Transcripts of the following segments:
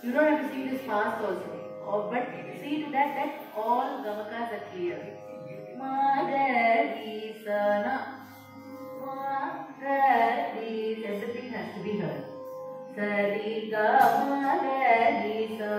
You don't have to sing this fast also. But see to that all gamakas are clear. Madari-sa-na. Madari. Everything has to be heard. Sari-ga-ma-da-di-sa.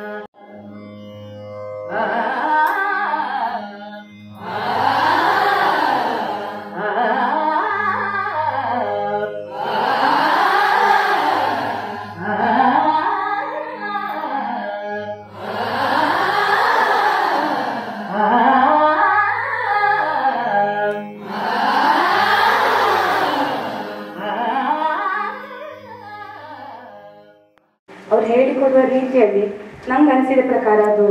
ಅವ್ರು ಹೇಳಿಕೊಡುವ ರೀತಿಯಲ್ಲಿ ನಂಗೆ ಅನಿಸಿದ ಪ್ರಕಾರ ಅದು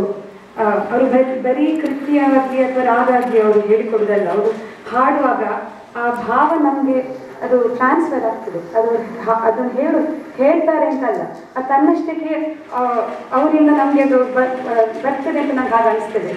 ಅವರು ಬರೀ ಕೃತಿಯಾಗಿ ಅಥವಾ ರಾಗಾಗಿ ಅವರು ಹೇಳಿಕೊಡುವುದಲ್ಲ, ಅವರು ಹಾಡುವಾಗ ಆ ಭಾವ ನಮಗೆ ಅದು ಟ್ರಾನ್ಸ್ಫರ್ ಆಗ್ತದೆ. ಅದನ್ನು ಹೇಳ್ತಾರೆ ಅಂತಲ್ಲ, ಅದು ತನ್ನಷ್ಟಕ್ಕೆ ಅವರಿಂದ ನಮಗೆ ಅದು ಬರ್ತದೆ ಅಂತ ನಂಗೆ ಹಾಗೆ ಅನಿಸ್ತದೆ.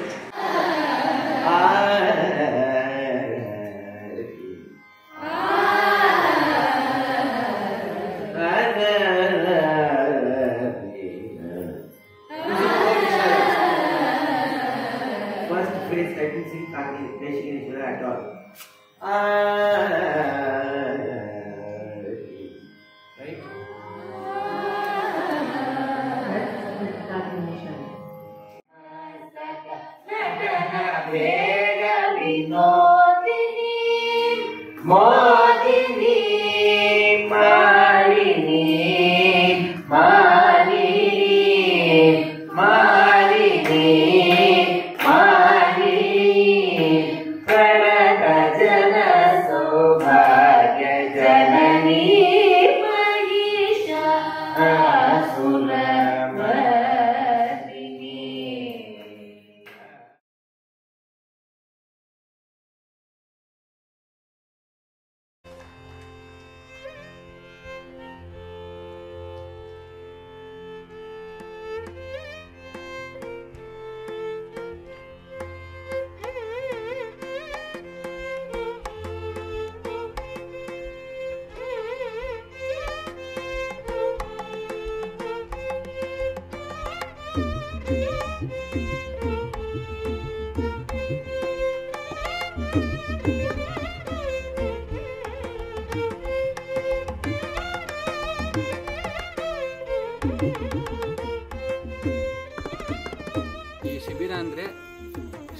ಈ ಶಿಬಿರ ಅಂದರೆ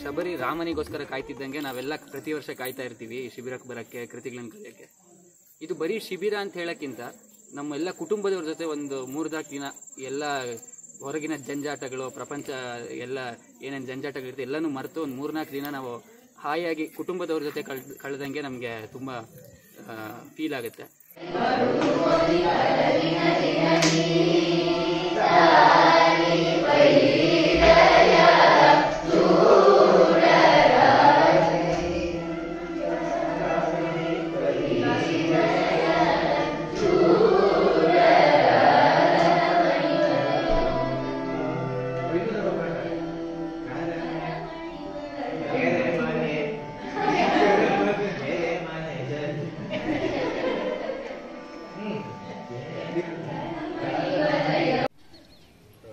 ಶಬರಿ ರಾಮನಿಗೋಸ್ಕರ ಕಾಯ್ತಿದ್ದಂಗೆ ನಾವೆಲ್ಲ ಪ್ರತಿ ವರ್ಷ ಕಾಯ್ತಾ ಇರ್ತೀವಿ ಈ ಶಿಬಿರಕ್ಕೆ ಬರೋಕ್ಕೆ, ಕೃತಿಗಳನ್ನು ಕಲಿಯೋಕ್ಕೆ. ಇದು ಬರೀ ಶಿಬಿರ ಅಂತ ಹೇಳೋಕ್ಕಿಂತ ನಮ್ಮೆಲ್ಲ ಕುಟುಂಬದವ್ರ ಜೊತೆ ಒಂದು 3-4 ದಿನ ಎಲ್ಲ ಹೊರಗಿನ ಜಂಜಾಟಗಳು, ಪ್ರಪಂಚ ಎಲ್ಲ ಏನೇನು ಜಂಜಾಟಗಳಿರುತ್ತೆ ಎಲ್ಲನೂ ಮರೆತು ಒಂದು 3-4 ದಿನ ನಾವು ಹಾಯಾಗಿ ಕುಟುಂಬದವ್ರ ಜೊತೆ ಕಳೆದಂಗೆ ನಮಗೆ ತುಂಬ ಫೀಲ್ ಆಗುತ್ತೆ.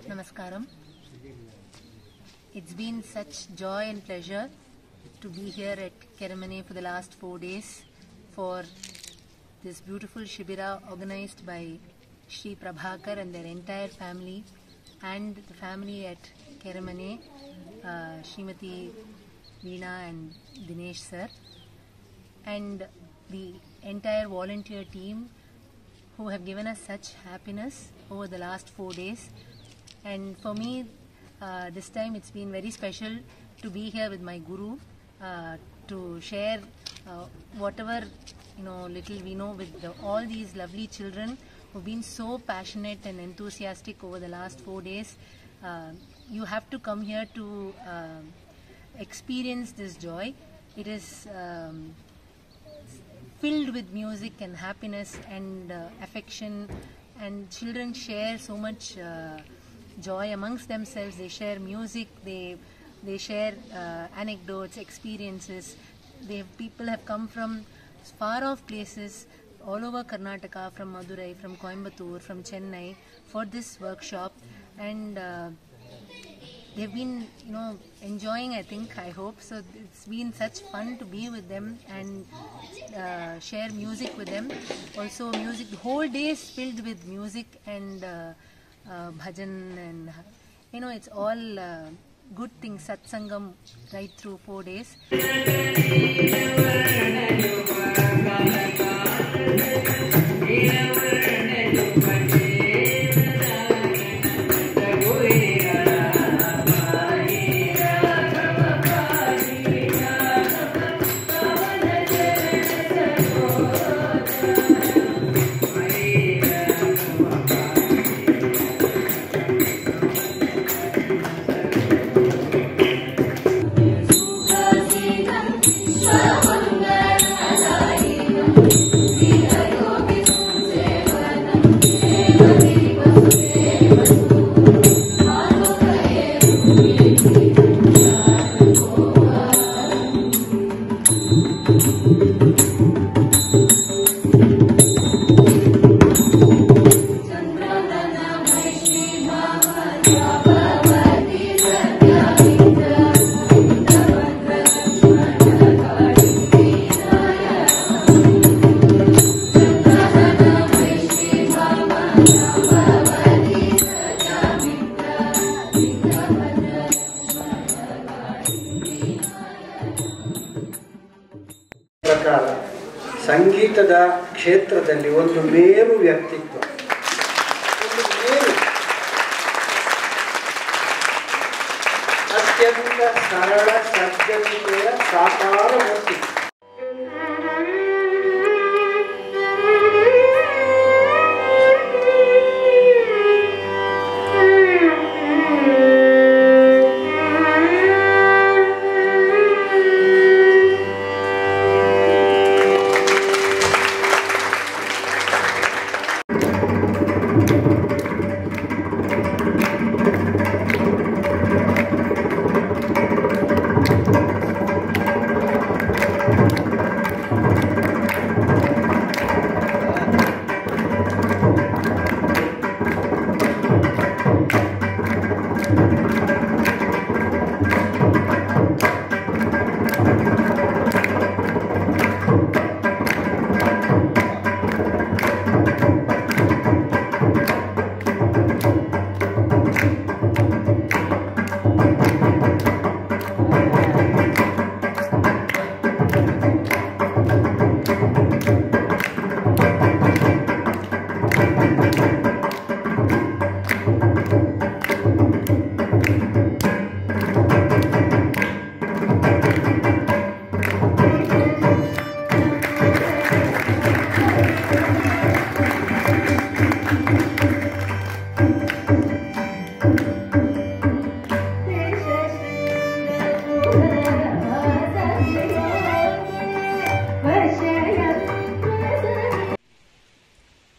Namaskaram. It's been such joy and pleasure to be here at Keramane for the last 4 days for this beautiful Shibira organized by Shri Prabhakar and their entire family and the family at Keramane, Srimati Veena and Dinesh sir, and the entire volunteer team who have given us such happiness over the last 4 days. And for me, this time it's been very special to be here with my Guru, to share whatever little we know with all these lovely children who've been so passionate and enthusiastic over the last 4 days. You have to come here to experience this joy. It is filled with music and happiness and affection, and children share so much joy amongst themselves. They share music, they share anecdotes, experiences. People have come from far off places all over Karnataka, from Madurai, from Coimbatore, from Chennai for this workshop. and they've been, enjoying, I think, I hope. So it's been such fun to be with them and share music with them. Also music, the whole day is filled with music and bhajan, and it's all good things, satsangam, right through 4 days. ಪ್ರಕಾರ ಸಂಗೀತದ ಕ್ಷೇತ್ರದಲ್ಲಿ ಒಂದು ಮೇರು ವ್ಯಕ್ತಿತ್ವ, ಒಂದು ಮೇರು, ಅತ್ಯಂತ ಸರಳ ಸಜ್ಜನಿಕೆಯ ಸಾಕಾರ ಮೂರ್ತಿ.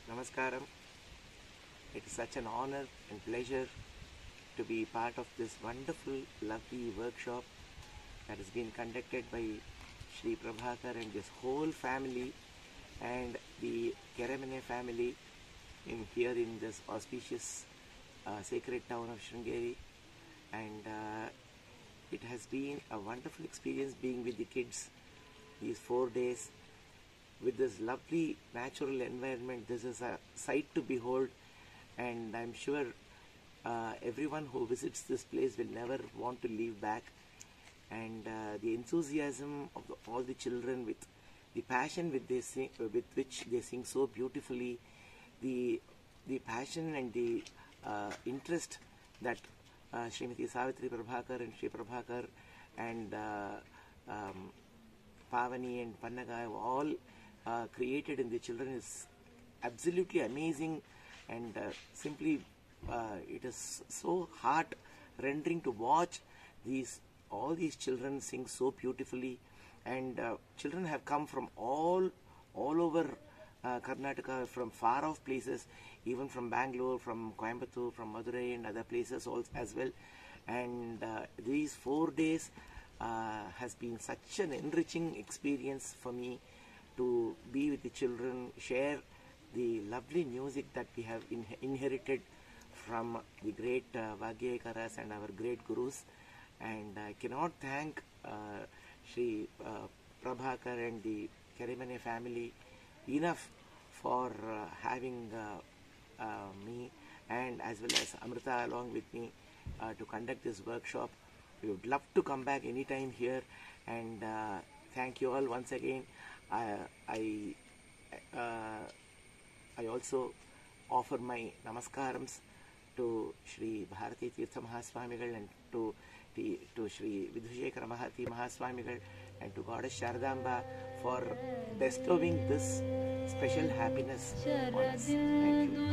Namaskaram. It is such an honor and pleasure to be part of this wonderful, lovely workshop that has been conducted by Shri Prabhakar and his whole family and the Keramane family here in this auspicious sacred town of Sringeri. And it has been a wonderful experience being with the kids these 4 days with this lovely natural environment. This is a sight to behold, and I'm sure everyone who visits this place will never want to leave back. And the enthusiasm of all the children, with the passion with which they sing so beautifully, the passion and the interest that Srimati Savitri Prabhakar and Shri Prabhakar and Pavani and Pannaga have all created in the children is absolutely amazing, and simply it is so heart rendering to watch all these children sing so beautifully. And children have come from all over Karnataka, from far off places, even from Bangalore, from Coimbatore, from Madurai and other places also as well. And these 4 days has been such an enriching experience for me to be with the children, share the lovely music that we have inherited from the great Vagyekaras and our great gurus, and I cannot thank Shri Prabhakar and the Kerimane family enough for having me and as well as Amrita along with me to conduct this workshop. We would love to come back anytime here, and thank you all once again. I also offer my namaskarams to Shri Bharati Tirtha Mahaswamigal and to Shri Vidhushekara Mahaswamigal and to Goddess Sharadamba for bestowing this special happiness on us. Thank you.